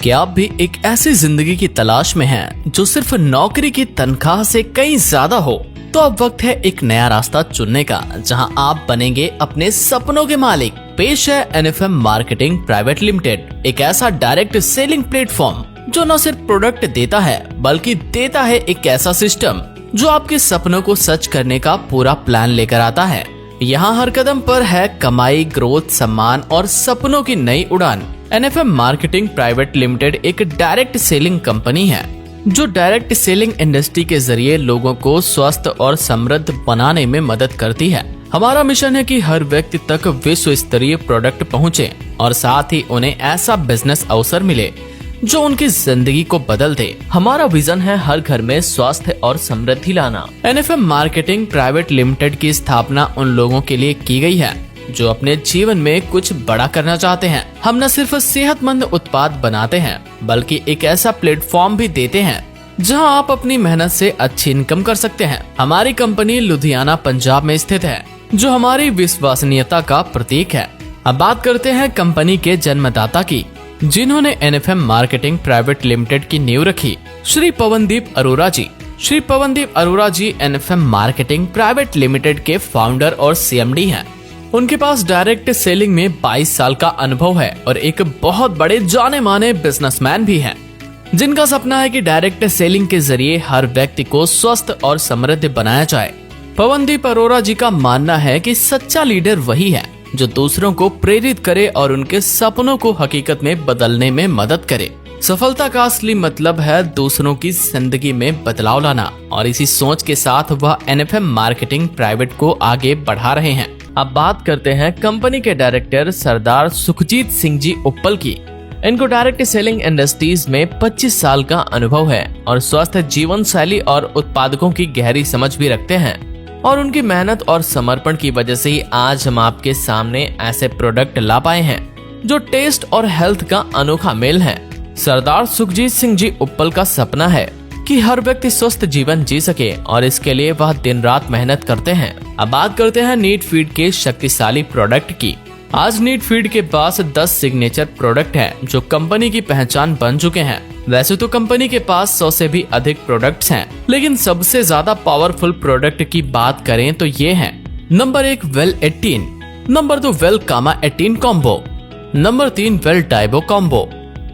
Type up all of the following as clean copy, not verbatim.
क्या आप भी एक ऐसी जिंदगी की तलाश में हैं जो सिर्फ नौकरी की तनख्वाह से कहीं ज्यादा हो? तो अब वक्त है एक नया रास्ता चुनने का जहां आप बनेंगे अपने सपनों के मालिक। पेश है एनएफएम मार्केटिंग प्राइवेट लिमिटेड, एक ऐसा डायरेक्ट सेलिंग प्लेटफॉर्म जो न सिर्फ प्रोडक्ट देता है बल्कि देता है एक ऐसा सिस्टम जो आपके सपनों को सच करने का पूरा प्लान लेकर आता है। यहाँ हर कदम पर है कमाई, ग्रोथ, सम्मान और सपनों की नई उड़ान। एनएफएम मार्केटिंग प्राइवेट लिमिटेड एक डायरेक्ट सेलिंग कंपनी है जो डायरेक्ट सेलिंग इंडस्ट्री के जरिए लोगों को स्वस्थ और समृद्ध बनाने में मदद करती है। हमारा मिशन है कि हर व्यक्ति तक विश्व स्तरीय प्रोडक्ट पहुँचे और साथ ही उन्हें ऐसा बिजनेस अवसर मिले जो उनकी जिंदगी को बदल दे। हमारा विजन है हर घर में स्वास्थ्य और समृद्धि लाना। एनएफएम मार्केटिंग प्राइवेट लिमिटेड की स्थापना उन लोगों के लिए की गई है जो अपने जीवन में कुछ बड़ा करना चाहते हैं। हम न सिर्फ सेहतमंद उत्पाद बनाते हैं बल्कि एक ऐसा प्लेटफॉर्म भी देते हैं जहां आप अपनी मेहनत से अच्छी इनकम कर सकते हैं। हमारी कंपनी लुधियाना, पंजाब में स्थित है जो हमारी विश्वसनीयता का प्रतीक है। अब बात करते हैं कंपनी के जन्मदाता की, जिन्होंने एनएफएम मार्केटिंग प्राइवेट लिमिटेड की नींव रखी, श्री पवनदीप अरोरा जी। श्री पवनदीप अरोरा जी एनएफएम मार्केटिंग प्राइवेट लिमिटेड के फाउंडर और सीएमडी हैं। उनके पास डायरेक्ट सेलिंग में 22 साल का अनुभव है और एक बहुत बड़े जाने माने बिजनेसमैन भी हैं, जिनका सपना है कि डायरेक्ट सेलिंग के जरिए हर व्यक्ति को स्वस्थ और समृद्ध बनाया जाए। पवनदीप अरोरा जी का मानना है कि सच्चा लीडर वही है जो दूसरों को प्रेरित करे और उनके सपनों को हकीकत में बदलने में मदद करे। सफलता का असली मतलब है दूसरों की जिंदगी में बदलाव लाना, और इसी सोच के साथ वह एनएफएम मार्केटिंग प्राइवेट को आगे बढ़ा रहे हैं। अब बात करते हैं कंपनी के डायरेक्टर सरदार सुखजीत सिंह जी उप्पल की। इनको डायरेक्ट सेलिंग इंडस्ट्रीज में 25 साल का अनुभव है और स्वस्थ जीवन शैली और उत्पादकों की गहरी समझ भी रखते हैं, और उनकी मेहनत और समर्पण की वजह से ही आज हम आपके सामने ऐसे प्रोडक्ट ला पाए हैं जो टेस्ट और हेल्थ का अनोखा मेल है। सरदार सुखजीत सिंह जी उप्पल का सपना है कि हर व्यक्ति स्वस्थ जीवन जी सके और इसके लिए वह दिन रात मेहनत करते हैं। अब बात करते हैं नीट फीड के शक्तिशाली प्रोडक्ट की। आज नीट फीड के पास 10 सिग्नेचर प्रोडक्ट हैं जो कंपनी की पहचान बन चुके हैं। वैसे तो कंपनी के पास 100 से भी अधिक प्रोडक्ट्स हैं, लेकिन सबसे ज्यादा पावरफुल प्रोडक्ट की बात करें तो ये हैं: नंबर 1 वेल 18, नंबर 2 वेल कामा 18 कॉम्बो, नंबर 3 वेल डाइबो कॉम्बो,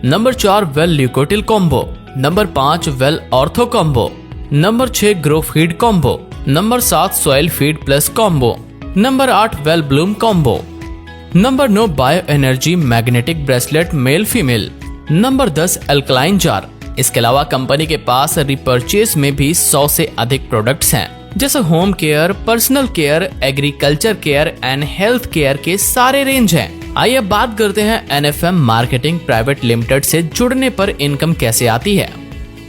नंबर 4 वेल ल्यूकोटिल combo, number 5 well ortho combo, number 6 grow feed combo, number 7 soil feed plus combo, number 8 well bloom combo, number 9 bio energy magnetic bracelet male female, number 10 alkaline jar. इसके अलावा company के पास repurchase में भी 100 से अधिक products हैं, जैसे home care, personal care, agriculture care and health care के सारे रेंज हैं। आइए अब बात करते हैं एनएफएम मार्केटिंग प्राइवेट लिमिटेड से जुड़ने पर इनकम कैसे आती है।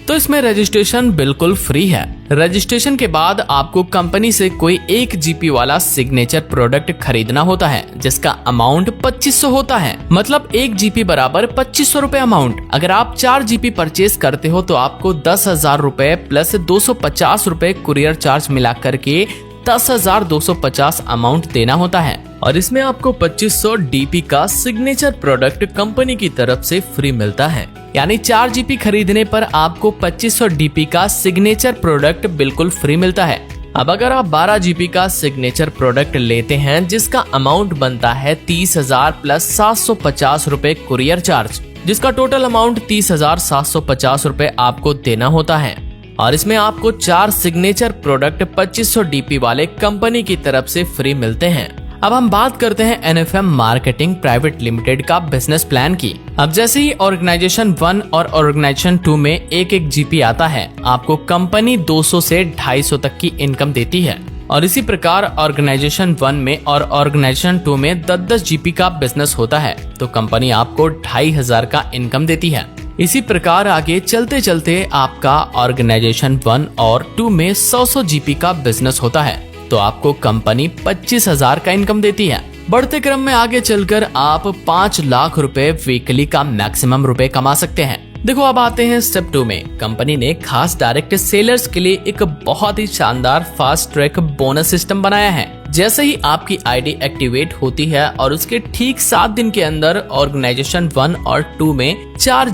तो इसमें रजिस्ट्रेशन बिल्कुल फ्री है। रजिस्ट्रेशन के बाद आपको कंपनी से कोई 1 जीपी वाला सिग्नेचर प्रोडक्ट खरीदना होता है जिसका अमाउंट 2500 होता है। मतलब 1 जीपी बराबर 2500 रुपए अमाउंट। अगर आप 4 जीपी परचेज करते हो तो आपको 10,000 रुपए प्लस 250 रुपए कुरियर चार्ज मिला करके 10,250 अमाउंट देना होता है, और इसमें आपको 2500 डीपी का सिग्नेचर प्रोडक्ट कंपनी की तरफ से फ्री मिलता है। यानी 4 जीपी खरीदने पर आपको 2500 डीपी का सिग्नेचर प्रोडक्ट बिल्कुल फ्री मिलता है। अब अगर आप 12 जीपी का सिग्नेचर प्रोडक्ट लेते हैं जिसका अमाउंट बनता है 30,000 प्लस 750 रुपए कुरियर चार्ज, जिसका टोटल अमाउंट 30,750 रुपए आपको देना होता है, और इसमें आपको 4 सिग्नेचर प्रोडक्ट 2500 डीपी वाले कंपनी की तरफ से फ्री मिलते हैं। अब हम बात करते हैं एनएफएम मार्केटिंग प्राइवेट लिमिटेड का बिजनेस प्लान की। अब जैसे ही ऑर्गेनाइजेशन 1 और ऑर्गेनाइजेशन 2 में 1-1 जीपी आता है, आपको कंपनी 200 से 250 तक की इनकम देती है, और इसी प्रकार ऑर्गेनाइजेशन 1 में और ऑर्गेनाइजेशन 2 में 10-10 जीपी का बिजनेस होता है तो कंपनी आपको 2500 का इनकम देती है। इसी प्रकार आगे चलते चलते आपका ऑर्गेनाइजेशन 1 और 2 में 100 जीपी का बिजनेस होता है तो आपको कंपनी 25,000 का इनकम देती है। बढ़ते क्रम में आगे चलकर आप 5 लाख रुपए वीकली का मैक्सिमम रुपए कमा सकते हैं। देखो अब आते हैं स्टेप 2 में। कंपनी ने खास डायरेक्ट सेलर्स के लिए एक बहुत ही शानदार फास्ट ट्रैक बोनस सिस्टम बनाया है जैसे ही आपकी आईडी एक्टिवेट होती है और उसके ठीक 7 दिन के अंदर ऑर्गेनाइजेशन 1 और 2 में 4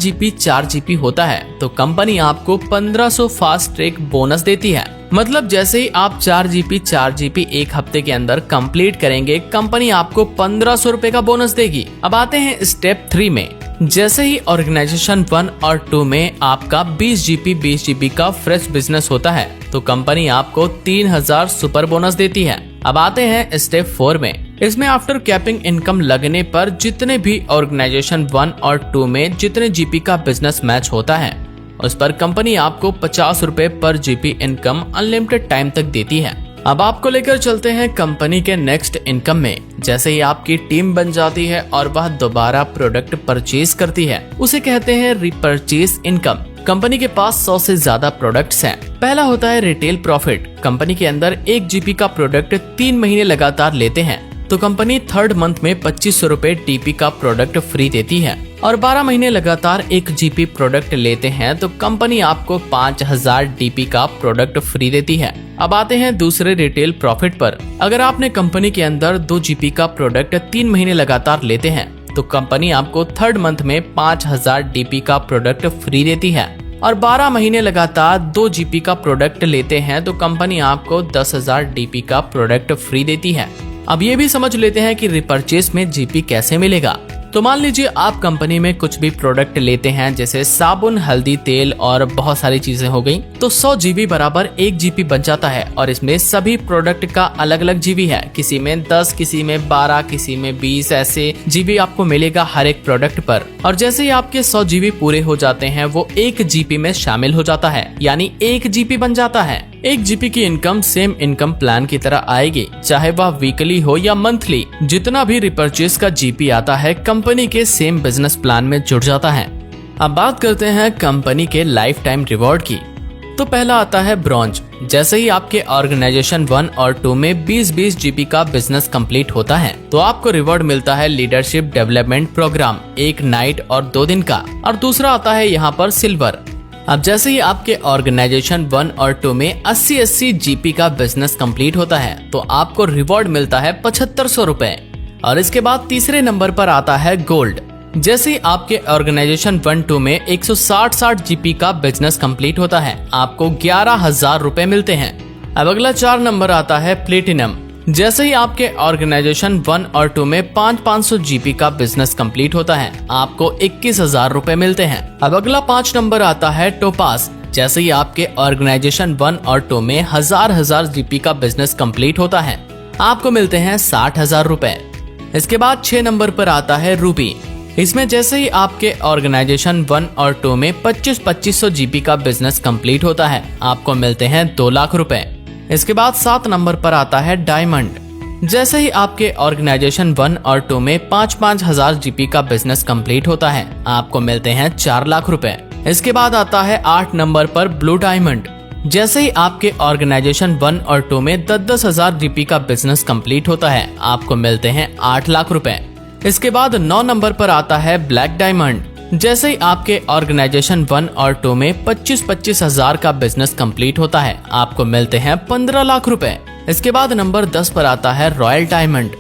जीपी होता है तो कंपनी आपको 1500 फास्ट ट्रैक बोनस देती है। मतलब जैसे ही आप 4 जीपी एक हफ्ते के अंदर कंप्लीट करेंगे, कंपनी आपको 1500 रुपए का बोनस देगी। अब आते हैं स्टेप 3 में। जैसे ही ऑर्गेनाइजेशन 1 और 2 में आपका 20 जीपी का फ्रेश बिजनेस होता है तो कंपनी आपको 3000 सुपर बोनस देती है। अब आते हैं स्टेप 4 में। इसमें आफ्टर कैपिंग इनकम लगने पर जितने भी ऑर्गेनाइजेशन 1 और 2 में जितने जीपी का बिजनेस मैच होता है उस पर कंपनी आपको 50 रुपए पर जीपी इनकम अनलिमिटेड टाइम तक देती है। अब आपको लेकर चलते हैं कंपनी के नेक्स्ट इनकम में। जैसे ही आपकी टीम बन जाती है और वह दोबारा प्रोडक्ट परचेज करती है उसे कहते हैं रिपर्चेज इनकम। कंपनी के पास 100 से ज्यादा प्रोडक्ट्स हैं। पहला होता है रिटेल प्रॉफिट। कंपनी के अंदर 1 जीपी का प्रोडक्ट 3 महीने लगातार लेते हैं तो कंपनी 3rd मंथ में 2500 रुपए टीपी का प्रोडक्ट फ्री देती है और 12 महीने लगातार 1 जीपी प्रोडक्ट लेते हैं तो कंपनी आपको 5000 डीपी का प्रोडक्ट फ्री देती है। अब आते हैं दूसरे रिटेल प्रॉफिट पर। अगर आपने कंपनी के अंदर 2 जीपी का प्रोडक्ट 3 महीने लगातार लेते हैं तो कंपनी आपको 3rd मंथ में 5000 डीपी का प्रोडक्ट फ्री देती है और 12 महीने लगातार 2 जीपी का प्रोडक्ट लेते हैं तो कंपनी आपको 10,000 डीपी का प्रोडक्ट फ्री देती है। अब ये भी समझ लेते हैं कि रिपर्चेस में जीपी कैसे मिलेगा। तो मान लीजिए आप कंपनी में कुछ भी प्रोडक्ट लेते हैं जैसे साबुन, हल्दी, तेल और बहुत सारी चीजें हो गई तो 100 जीबी बराबर 1 जीपी बन जाता है और इसमें सभी प्रोडक्ट का अलग अलग जीबी है। किसी में 10, किसी में 12, किसी में 20 ऐसे जीबी आपको मिलेगा हर एक प्रोडक्ट पर। और जैसे ही आपके 100 जीबी पूरे हो जाते हैं वो 1 जीपी में शामिल हो जाता है यानी 1 जीपी बन जाता है। 1 जीपी की इनकम सेम इनकम प्लान की तरह आएगी चाहे वह वीकली हो या मंथली। जितना भी रिपर्चेस का जीपी आता है कंपनी के सेम बिजनेस प्लान में जुड़ जाता है। अब बात करते हैं कंपनी के लाइफ टाइम रिवॉर्ड की। तो पहला आता है ब्रॉन्ज। जैसे ही आपके ऑर्गेनाइजेशन 1 और 2 में 20-20 जीबी का बिजनेस कंप्लीट होता है तो आपको रिवॉर्ड मिलता है लीडरशिप डेवलपमेंट प्रोग्राम 1 नाइट और 2 दिन का। और दूसरा आता है यहाँ पर सिल्वर। अब जैसे ही आपके ऑर्गेनाइजेशन 1 और 2 में 80-80 जीपी का बिजनेस कंप्लीट होता है तो आपको रिवॉर्ड मिलता है 7500 रुपए। और इसके बाद तीसरे नंबर पर आता है गोल्ड। जैसे ही आपके ऑर्गेनाइजेशन 1-2 में 160-60 जीपी का बिजनेस कंप्लीट होता है आपको 11,000 रुपए मिलते हैं। अब अगला 4 नंबर आता है प्लेटिनम। जैसे ही आपके ऑर्गेनाइजेशन 1 और 2 में 500 जीबी का बिजनेस कंप्लीट होता है आपको 21,000 रुपए मिलते हैं। अब अगला 5 नंबर आता है टोपास। जैसे ही आपके ऑर्गेनाइजेशन 1 और 2 में 1000 जीबी का बिजनेस कंप्लीट होता है आपको मिलते हैं 60,000 रुपए। इसके बाद 6 नंबर पर आता है रूबी। इसमें जैसे ही आपके ऑर्गेनाइजेशन 1 और 2 में 2500 जीबी का बिजनेस कंप्लीट होता है आपको मिलते हैं 2 लाख रुपए। इसके बाद 7 नंबर पर आता है डायमंड। जैसे ही आपके ऑर्गेनाइजेशन 1 और 2 में 5,000 जीबी का बिजनेस कंप्लीट होता है आपको मिलते हैं 4 लाख रुपए। इसके बाद आता है 8 नंबर पर ब्लू डायमंड। जैसे ही आपके ऑर्गेनाइजेशन 1 और 2 में 10,000 जीबी का बिजनेस कंप्लीट होता है आपको मिलते हैं 8 लाख रुपए। इसके बाद 9 नंबर पर आता है ब्लैक डायमंड। जैसे ही आपके ऑर्गेनाइजेशन 1 और 2 में 25 हजार का बिजनेस कंप्लीट होता है आपको मिलते हैं 15 लाख रुपए। इसके बाद नंबर 10 पर आता है रॉयल डायमंड।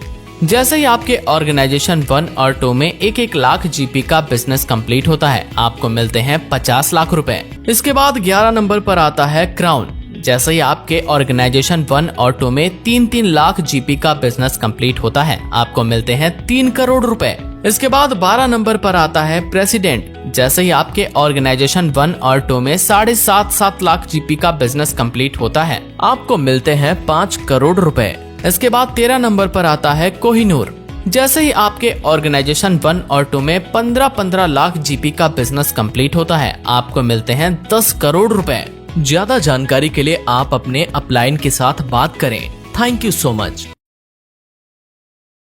जैसे ही आपके ऑर्गेनाइजेशन 1 और 2 में 1 लाख जीबी का बिजनेस कंप्लीट होता है आपको मिलते हैं 50 लाख रुपए। इसके बाद 11 नंबर पर आता है क्राउन। जैसे ही आपके ऑर्गेनाइजेशन 1 और 2 में 3 लाख जीबी का बिजनेस कंप्लीट होता है आपको मिलते हैं 3 करोड़ रुपए। इसके बाद 12 नंबर पर आता है प्रेसिडेंट। जैसे ही आपके ऑर्गेनाइजेशन 1 और 2 में 7.5 लाख जीबी का बिजनेस कंप्लीट होता है आपको मिलते हैं 5 करोड़ रुपए। इसके बाद 13 नंबर पर आता है कोहिनूर। जैसे ही आपके ऑर्गेनाइजेशन 1 और 2 में 15 लाख जीबी का बिजनेस कंप्लीट होता है आपको मिलते हैं 10 करोड़ रुपए। ज्यादा जानकारी के लिए आप अपने अपलाइन के साथ बात करें। Thank you so much.